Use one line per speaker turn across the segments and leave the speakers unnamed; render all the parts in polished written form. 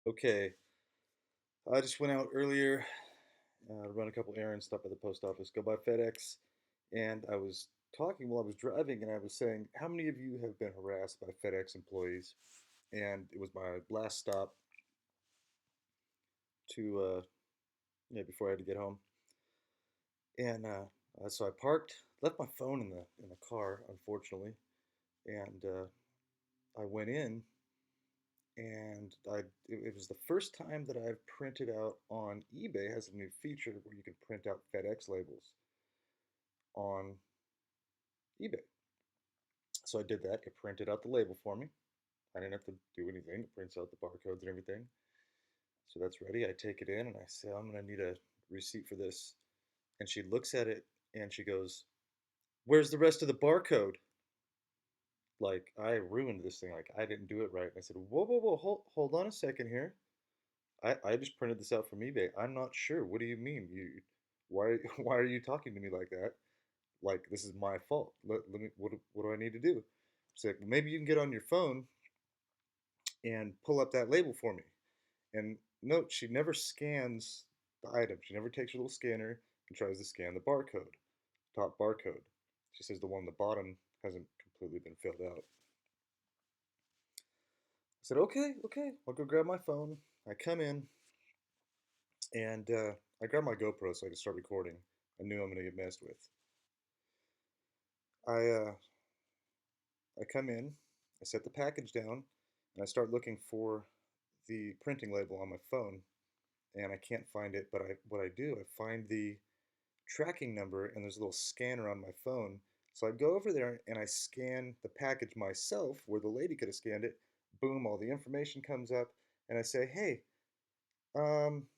Okay, I just went out earlier, run a couple errands, stop by the post office, go by FedEx, and I was talking while I was driving, and I was saying, how many of you have been harassed by FedEx employees? And it was my last stop to, before I had to get home, and so I parked, left my phone in the car, unfortunately, and I went in, and it was the first time that I've printed out on eBay has a new feature where you can print out FedEx labels on eBay. So I did that. It printed out the label for me. I didn't have to do anything. It prints out the barcodes and everything. So that's ready. I take it in and I say, I'm going to need a receipt for this. And she looks at it and she goes, where's the rest of the barcode? Like, I ruined this thing. Like, I didn't do it right. And I said, whoa, whoa, whoa, hold on a second here. I just printed this out from eBay. I'm not sure. What do you mean? Why, why are you talking to me like that? Like, this is my fault. Let me, what do I need to do? She's like, well, maybe you can get on your phone and pull up that label for me. And note, she never scans the item. She never takes her little scanner and tries to scan the barcode, top barcode. She says the one on the bottom hasn't completely been filled out. I said, okay, okay, I'll go grab my phone. I come in and I grab my GoPro so I can start recording. I knew I'm going to get messed with. I, uh, I come in, I set the package down, and I start looking for the printing label on my phone, and I can't find it. But what I do, I find the tracking number, and there's a little scanner on my phone. So I go over there and I scan the package myself, where the lady could have scanned it. Boom, all the information comes up, and I say, hey, um,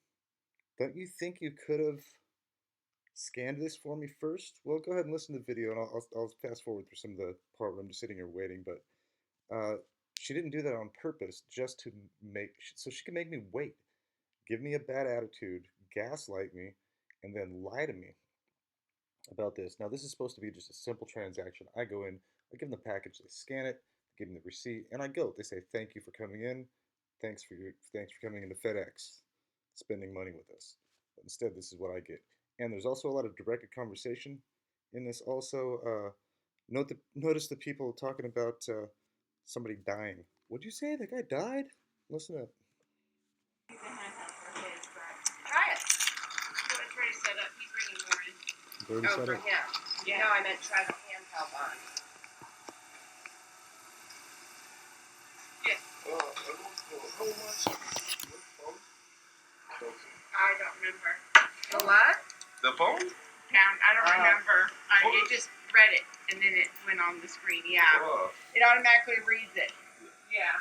don't you think you could have scanned this for me first? Well, go ahead and listen to the video, and I'll fast forward through some of the part where I'm just sitting here waiting. But she didn't do that on purpose, just to so she can make me wait, give me a bad attitude, gaslight me, and then lie to me about this. Now, this is supposed to be just a simple transaction. I go in, I give them the package, they scan it, give them the receipt, and I go. They say, "Thank you for coming in. Thanks for coming into FedEx, spending money with us." But instead, this is what I get. And there's also a lot of directed conversation in this. Also, notice the people talking about somebody dying. What'd you say? That guy died? Listen up.
Try it. It's already set up. He's bringing more in.
Already set
For
up?
him. Yeah. No, I meant try the handheld on. Yeah. I don't remember. The what? The phone? Pound. I don't remember. It just read it, and then it went on the screen. Yeah. It automatically reads it. Yeah.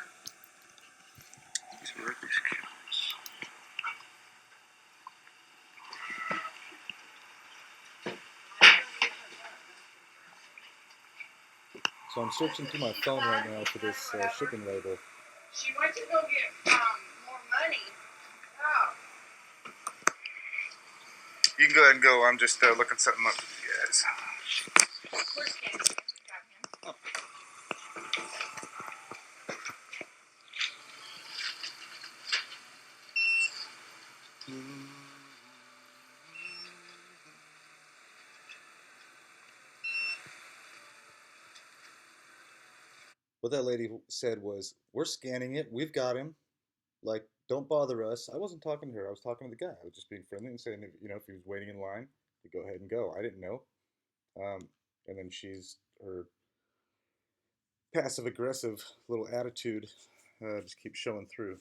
So I'm searching through my phone right now for this shipping label.
She went to go get more money. Oh.
You can go ahead and go. I'm just looking something up for you guys.
We're scanning him. We got him.
What that lady said was, we're scanning it. We've got him. Like, don't bother us. I wasn't talking to her. I was talking to the guy. I was just being friendly and saying, if he was waiting in line, to go ahead and go. I didn't know. And then her passive aggressive little attitude just keeps showing through.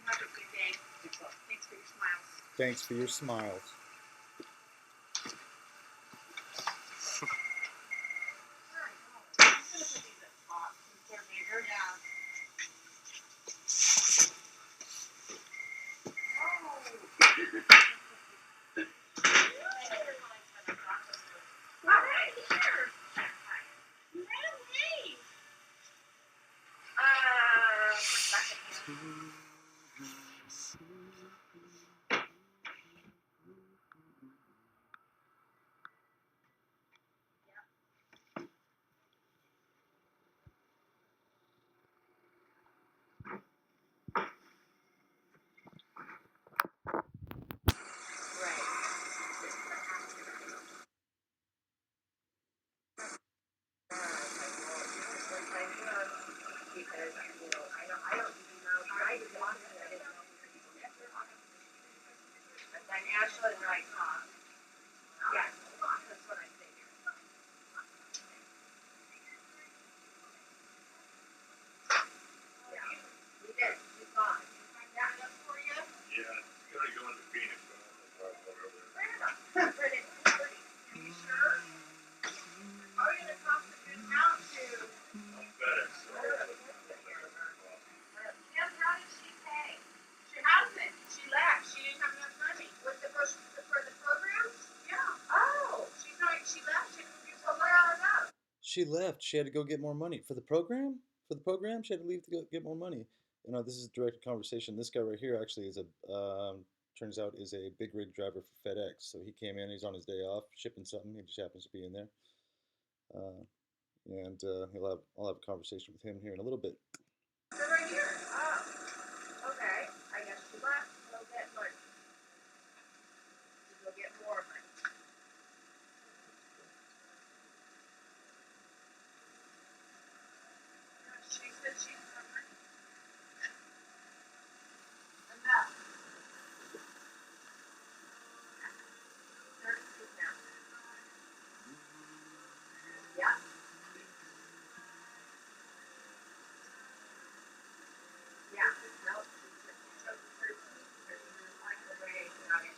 Have a good day. Thanks for your smiles.
Thanks for your smiles. she left. She had to go get more money for the program. For the program, she had to leave to go get more money. You know, this is a direct conversation. This guy right here actually is a turns out is a big rig driver for FedEx. So he came in. He's on his day off shipping something. He just happens to be in there. Uh, and I'll have a conversation with him here in a little bit.
They're right here. Oh, okay. I guess she left to go get money. To go get more money. She said she's hungry. Enough. 32 now. Yeah. Yeah. No, she chose the 13 because she didn't like the way it got it.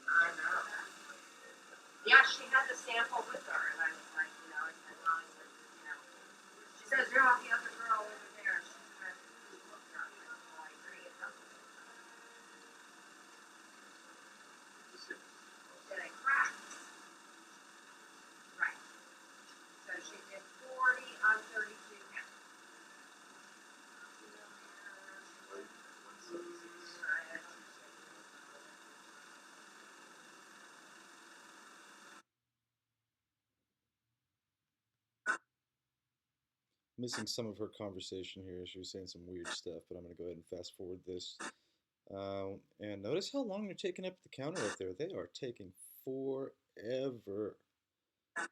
I know. Yeah, she had the sample with her, and I was like, you know, I said, well, I said, you know, she says, yeah, the other girl over there, she's had food looked at. I said, well, I agree, it doesn't. Then it cracks. Right. So she did 40 on 32 pounds.
Missing some of her conversation here. She was saying some weird stuff, but I'm going to go ahead and fast forward this. And notice how long they're taking up the counter up there. They are taking forever. The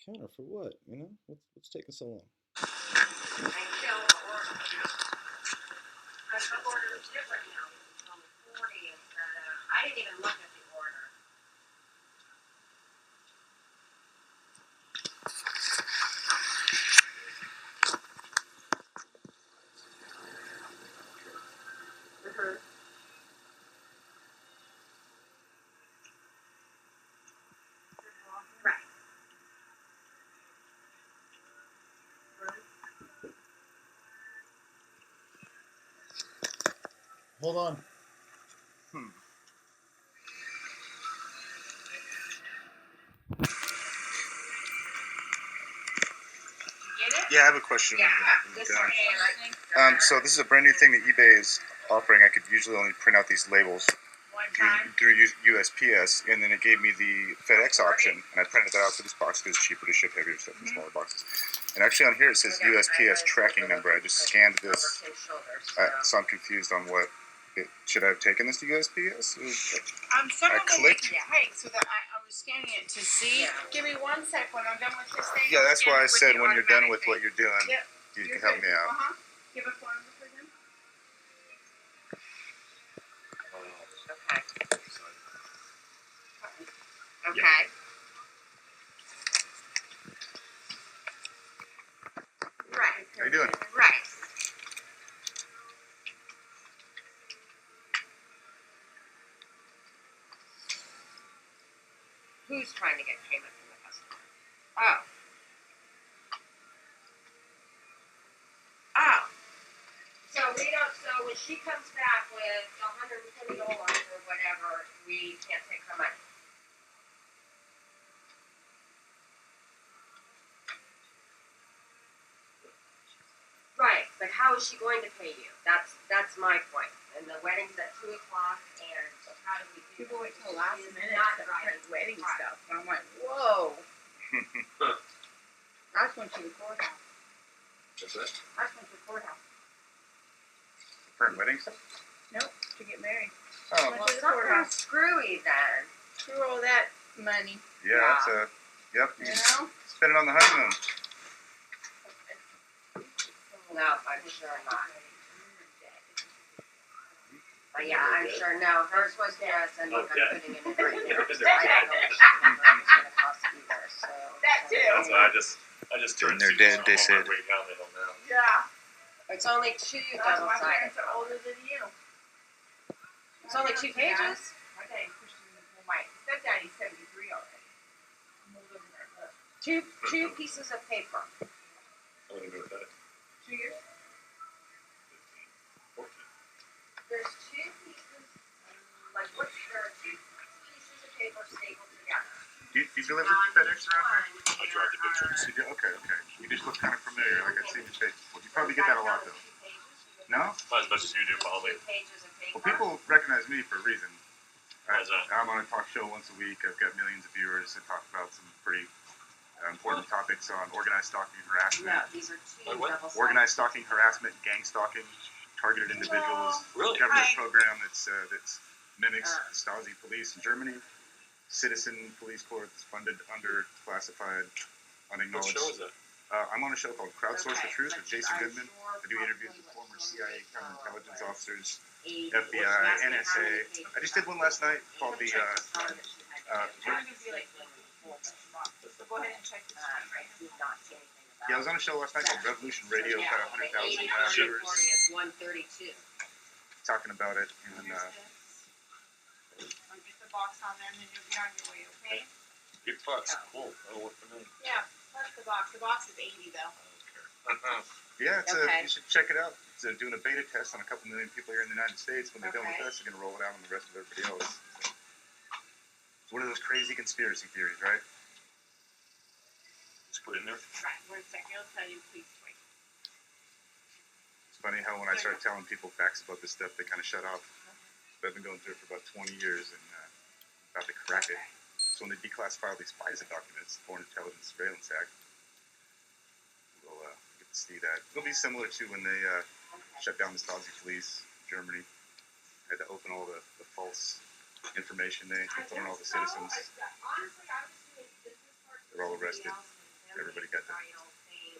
counter for what? You know, what's taking so long?
I still order. The order is different now. It's only 40 instead of. I didn't even look at the order. Mm-hmm. Right.
Hold on.
Get it?
Yeah, I have a question.
Yeah. This one.
So this is a brand new thing that eBay is offering. I could usually only print out these labels
One time.
through USPS, and then it gave me the FedEx option, and I printed that out for this box because it's cheaper to ship heavier stuff in smaller boxes. And actually on here it says USPS tracking number. I just scanned this, so I'm confused on what. Should I have taken this to USPS?
Some
I
of them.
clicked.
Hey, so that I was scanning it to see. Yeah. Give me 1 sec when I'm done with this thing.
Yeah, that's why I said when you're done with
thing.
what you're doing,
Yep.
you can help me out.
Give a phone number for them. Okay. Okay. Right.
How you doing?
Right. Who's trying to get payment from the customer? Oh. Oh. So we don't. So when she comes back with $120 or whatever, we can't take her money. Right, but how is she going to pay you? That's my point. And the wedding's at 2 o'clock, and how do we do? People wait till the last minute to print wedding stuff. And I'm like, whoa. I just went to the courthouse.
What's that?
I just went to the courthouse.
Print wedding stuff?
Nope, to get married.
Oh.
Well, it's not real screwy then. Screw all that money.
Yeah, that's a. Yep.
You know?
Spend it on the honeymoon.
No, I'm sure not. But yeah, I'm sure no. Hers was just, and I'm putting it in right now. I don't know what it's going to cost either. So that too.
That's why I just turned.
When they're dead, they said.
Way down, they don't know.
Yeah. It's only 2 double-sided.
My parents are older than you.
It's only 2 pages.
My daddy pushed me. Well, my stepdaddy's 73 already. I'm older than her.
Two pieces of paper.
I'm gonna go with that.
2 years.
14.
There's 2 pieces. Like there are 2 pieces of paper stapled together.
Do you you deliver FedEx around here?
I drive the big trucks.
You do? Okay, okay. You just look kind of familiar, like I've seen your face before. You probably get that a lot, though. No?
Not as much as you do, probably.
Well, people recognize me for a reason.
Why is that?
I'm on a talk show once a week. I've got millions of viewers that talk about some pretty important topics on organized stalking and harassment.
No, these are two
Like what?
double-sided.
Organized stalking, harassment, gang stalking, targeted individuals.
Really?
Government
Hi.
program that mimics the Stasi police in Germany. Citizen police corps that's funded under classified,
What
unacknowledged.
show is that?
I'm on a show called Crowdsource the Truth with Jason Goodman. I do interviews with former CIA counterintelligence officers, FBI, NSA. I just did one last night called the.
So go ahead and check this one, right?
Yeah, I was on a show last night called Revolution Radio, got 100,000 viewers,
is 132.
talking about it, and
Here's this. I'll get the box on there and then you'll be on your way, okay?
Big bucks. Cool. That'll work for me.
Yeah, plus the box. The box is 80 though.
I don't care.
yeah,
Okay.
you should check it out. It's doing a beta test on a couple million people here in the United States. When they're done with
Okay.
us, they're going to roll it out on the rest of everybody else. It's one of those crazy conspiracy theories, right?
Just put it in there.
Right, 1 second. I'll tell you, please wait.
It's funny how when I start telling people facts about this stuff, they kind of shut off. But I've been going through it for about 20 years and about to crack it. So when they declassify all these FISA documents, Foreign Intelligence Surveillance Act, we'll get to see that. It'll be similar to when they shut down the Stasi police in Germany. Had to open all the false information they put on all the citizens. They're all arrested. Everybody got to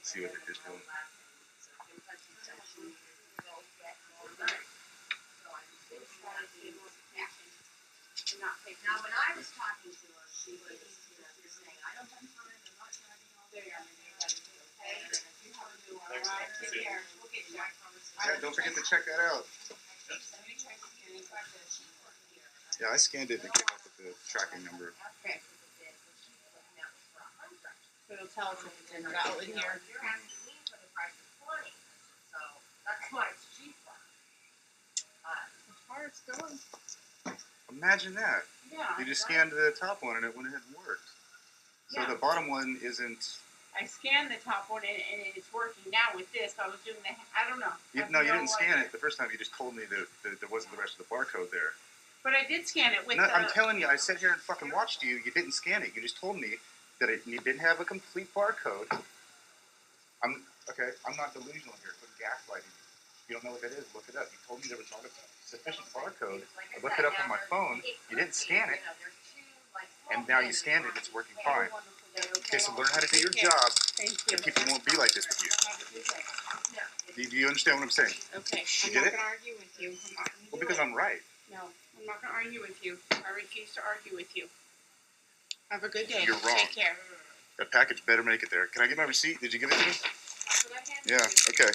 see what they did to them.
Now, when I was talking to her, she was, just saying, I don't have time, I'm not driving all day, I'm gonna get that okay, and if you have a new one,
Thanks,
right,
man.
take
See you.
care, we'll get you.
Yeah, don't forget to check that out. Yeah, I scanned it and it came up with the tracking number.
Okay.
So it'll tell us if it's in that in here.
You're asking me for the price of 20, so that's why it's cheaper.
As far as going.
Imagine that.
Yeah.
You just scanned the top one and it went ahead and worked. So
Yeah.
the bottom one isn't.
I scanned the top one and it's working now with this. I was doing the, I don't know.
No, you didn't scan it the first time. You just told me that there wasn't the rest of the barcode there.
But I did scan it with
No,
the.
I'm telling you, I sat here and fucking watched you. You didn't scan it. You just told me that you didn't have a complete barcode. I'm not delusional here. Quit gaslighting me. If you don't know what that is, look it up. You told me there was not a sufficient barcode. I looked it up on my phone. You didn't scan it, and now you scanned it. It's working fine. Okay, so learn how to do your job,
Thank you.
and people won't be like this with you.
Have a good day.
Do you understand what I'm saying?
Okay,
You
I'm
get
not
it?
gonna argue with you. I'm not gonna
Well,
do
because
it.
I'm right.
No, I'm not gonna argue with you. I refuse to argue with you. Have a good day.
You're wrong.
Take care.
That package better make it there. Can I get my receipt? Did you give it to me?
That's what I handed
Yeah,
you.
okay.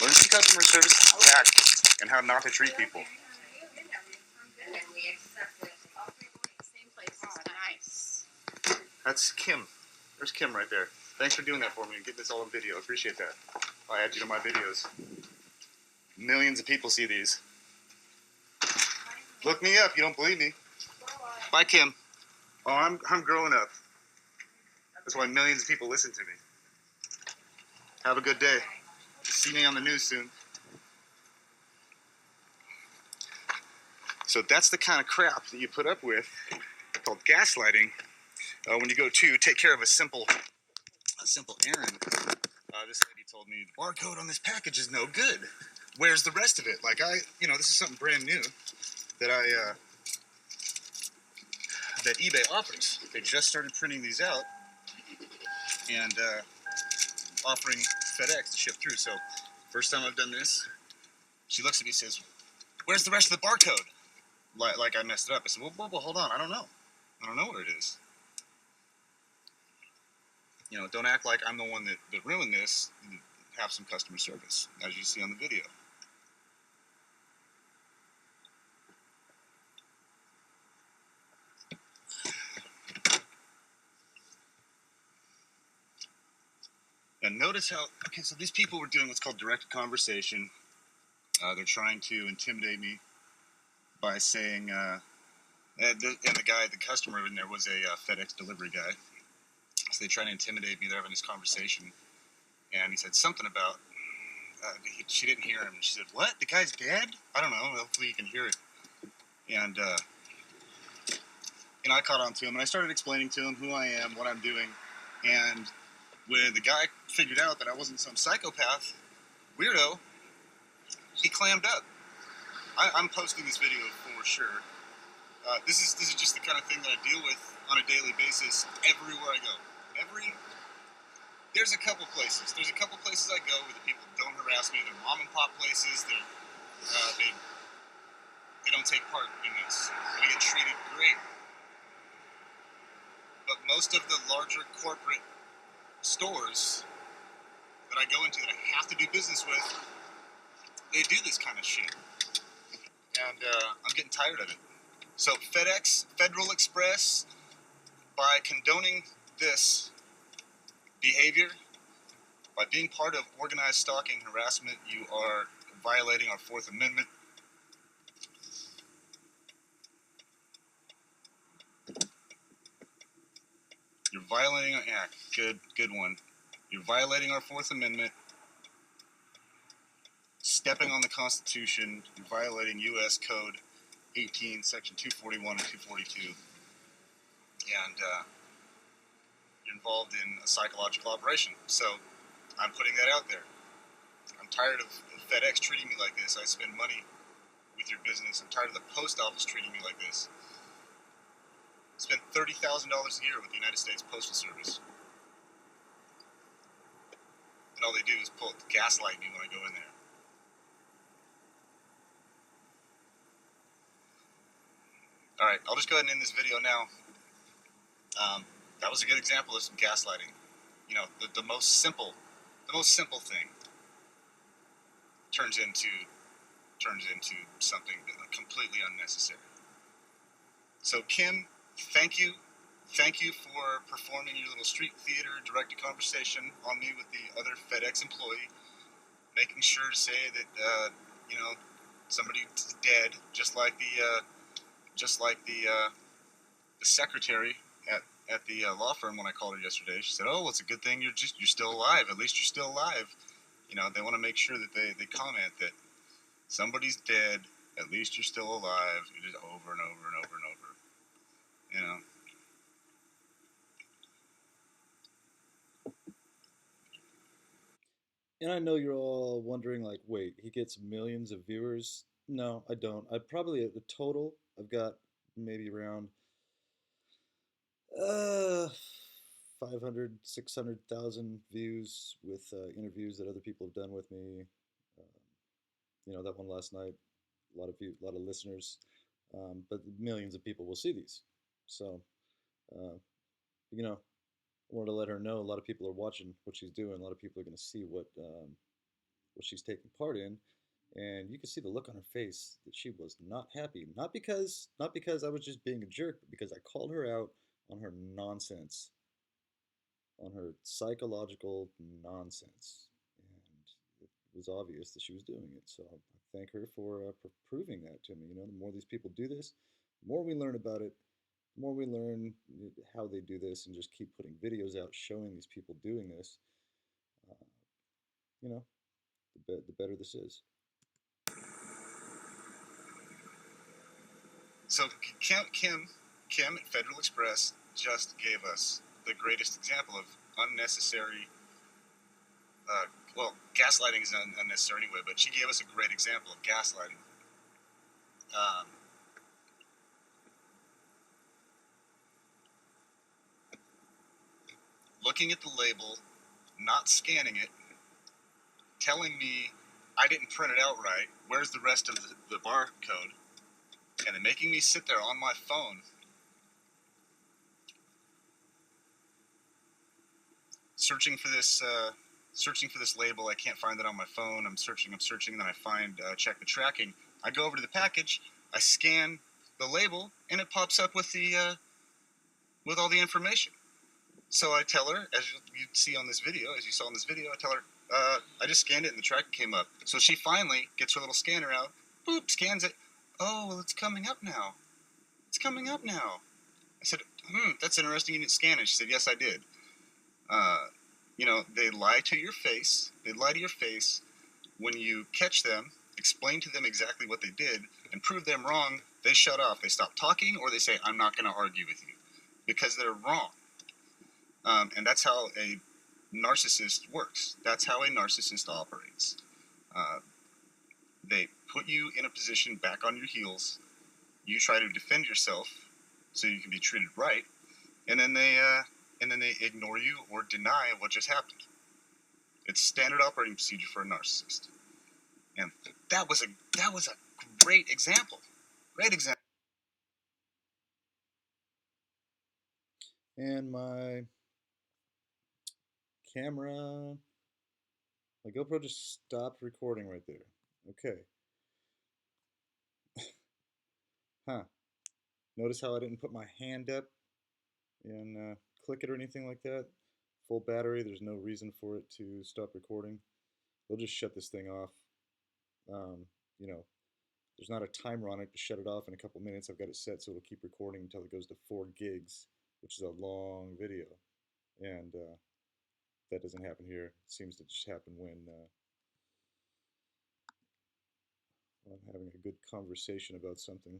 Learn some customer service tact and how not to treat people.
And we accepted all 3 points, same place this
Oh,
time.
nice.
That's Kim. There's Kim right there. Thanks for doing that for me and getting this all on video. Appreciate that. I'll add you to my videos. Millions of people see these. Look me up. You don't believe me. Bye, Kim. Oh, I'm growing up. That's why millions of people listen to me. Have a good day. See me on the news soon. So that's the kind of crap that you put up with, called gaslighting, when you go to take care of a simple errand. This lady told me the barcode on this package is no good. Where's the rest of it? Like this is something brand new that that eBay offers. They just started printing these out and offering FedEx to ship through. So first time I've done this, she looks at me and says, "Where's the rest of the barcode?" Like I messed it up. I said, well, hold on. I don't know what it is. Don't act like I'm the one that ruined this. Have some customer service, as you see on the video. And notice how, so these people were doing what's called direct conversation. They're trying to intimidate me by saying, And the customer in there was a FedEx delivery guy. So they tried to intimidate me. They're having this conversation, and he said something about she didn't hear him. She said, "What? The guy's dead?" I don't know. Hopefully you can hear it. And I caught on to him, and I started explaining to him who I am, what I'm doing, and when the guy figured out that I wasn't some psychopath weirdo, he clammed up. I'm posting this video for sure. This is just the kind of thing that I deal with on a daily basis everywhere I go. There's a couple places. There's a couple places I go where the people don't harass me. They're mom and pop places. They don't take part in this. And I get treated great. But most of the larger corporate stores that I go into that I have to do business with, they do this kind of shit. And I'm getting tired of it. So FedEx, Federal Express, by condoning this behavior, by being part of organized stalking harassment, you are violating our Fourth Amendment. You're violating our good one. You're violating our Fourth Amendment, stepping on the Constitution, you're violating U.S. Code 18, Section 241 and 242, and you're involved in a psychological operation. So I'm putting that out there. I'm tired of FedEx treating me like this. I spend money with your business. I'm tired of the post office treating me like this. I spend $30,000 a year with the United States Postal Service. And all they do is gaslight me when I go in there. Alright, I'll just go ahead and end this video now. That was a good example of some gaslighting. You know, the most simple thing turns into something completely unnecessary. So Kim, thank you for performing your little street theater direct conversation on me with the other FedEx employee, making sure to say that somebody's dead, just like the secretary at the law firm when I called her yesterday. She said, "Oh, well, it's a good thing you're still alive. At least you're still alive." You know, they want to make sure that they comment that somebody's dead. At least you're still alive. It is over and over and over and over. You know.
And I know you're all wondering, like, wait, he gets millions of viewers? No, I don't. I probably, at the total, I've got maybe around uh, 500, 600,000 views with interviews that other people have done with me. Um, that one last night, a lot of listeners, but millions of people will see these. So, uh, you know, I wanted to let her know a lot of people are watching what she's doing. A lot of people are going to see what she's taking part in, and you can see the look on her face that she was not happy. Not because I was just being a jerk, but because I called her out on her nonsense, on her psychological nonsense, and it was obvious that she was doing it. So I thank her for proving that to me. The more these people do this, the more we learn about it, the more we learn how they do this, and just keep putting videos out showing these people doing this. Uh, you know, the better this is.
So Kim at Federal Express just gave us the greatest example of unnecessary. Gaslighting is unnecessary anyway, but she gave us a great example of gaslighting. Looking at the label, not scanning it, telling me I didn't print it out right, where's the rest of the barcode, and then making me sit there on my phone searching for this label. I can't find it on my phone. I'm searching, then I find check the tracking. I go over to the package, I scan the label, and it pops up with with all the information. So I tell her, as you saw in this video, I tell her, I just scanned it and the tracking came up. So she finally gets her little scanner out, boop, scans it. Oh, well, it's coming up now. It's coming up now. I said, that's interesting. You didn't scan it. She said, yes, I did. They lie to your face. They lie to your face. When you catch them, explain to them exactly what they did, and prove them wrong, they shut off. They stop talking, or they say, I'm not going to argue with you, because they're wrong. And that's how a narcissist works. That's how a narcissist operates. They put you in a position back on your heels. You try to defend yourself so you can be treated right, and then they ignore you or deny what just happened. It's standard operating procedure for a narcissist, and that was a great example. Great example.
And my camera, my GoPro just stopped recording right there. Okay. Huh. Notice how I didn't put my hand up and click it or anything like that? Full battery, there's no reason for it to stop recording. They'll just shut this thing off. Um, you know, there's not a timer on it to shut it off in a couple minutes. I've got it set so it'll keep recording until it goes to 4 gigs, which is a long video. And that doesn't happen here. It seems to just happen when I'm having a good conversation about something.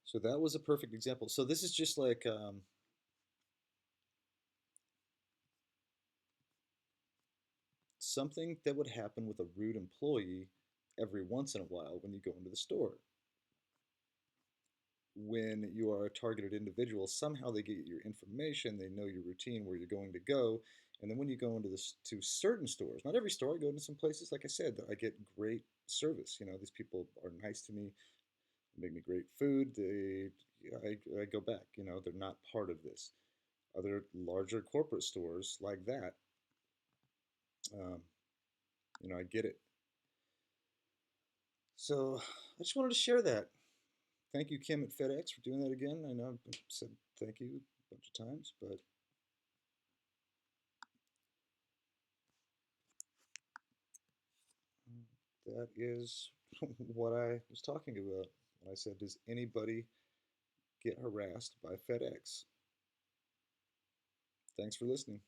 So that was a perfect example. So this is just like something that would happen with a rude employee every once in a while when you go into the store. When you are a targeted individual, somehow they get your information, they know your routine, where you're going to go, and then when you go into to certain stores, not every store, I go into some places, like I said, I get great service. These people are nice to me, make me great food. I go back. They're not part of this. Other larger corporate stores like that, um, I get it. So I just wanted to share that. Thank you, Kim at FedEx, for doing that again. I know I've said thank you a bunch of times, but that is what I was talking about when I said, does anybody get harassed by FedEx? Thanks for listening.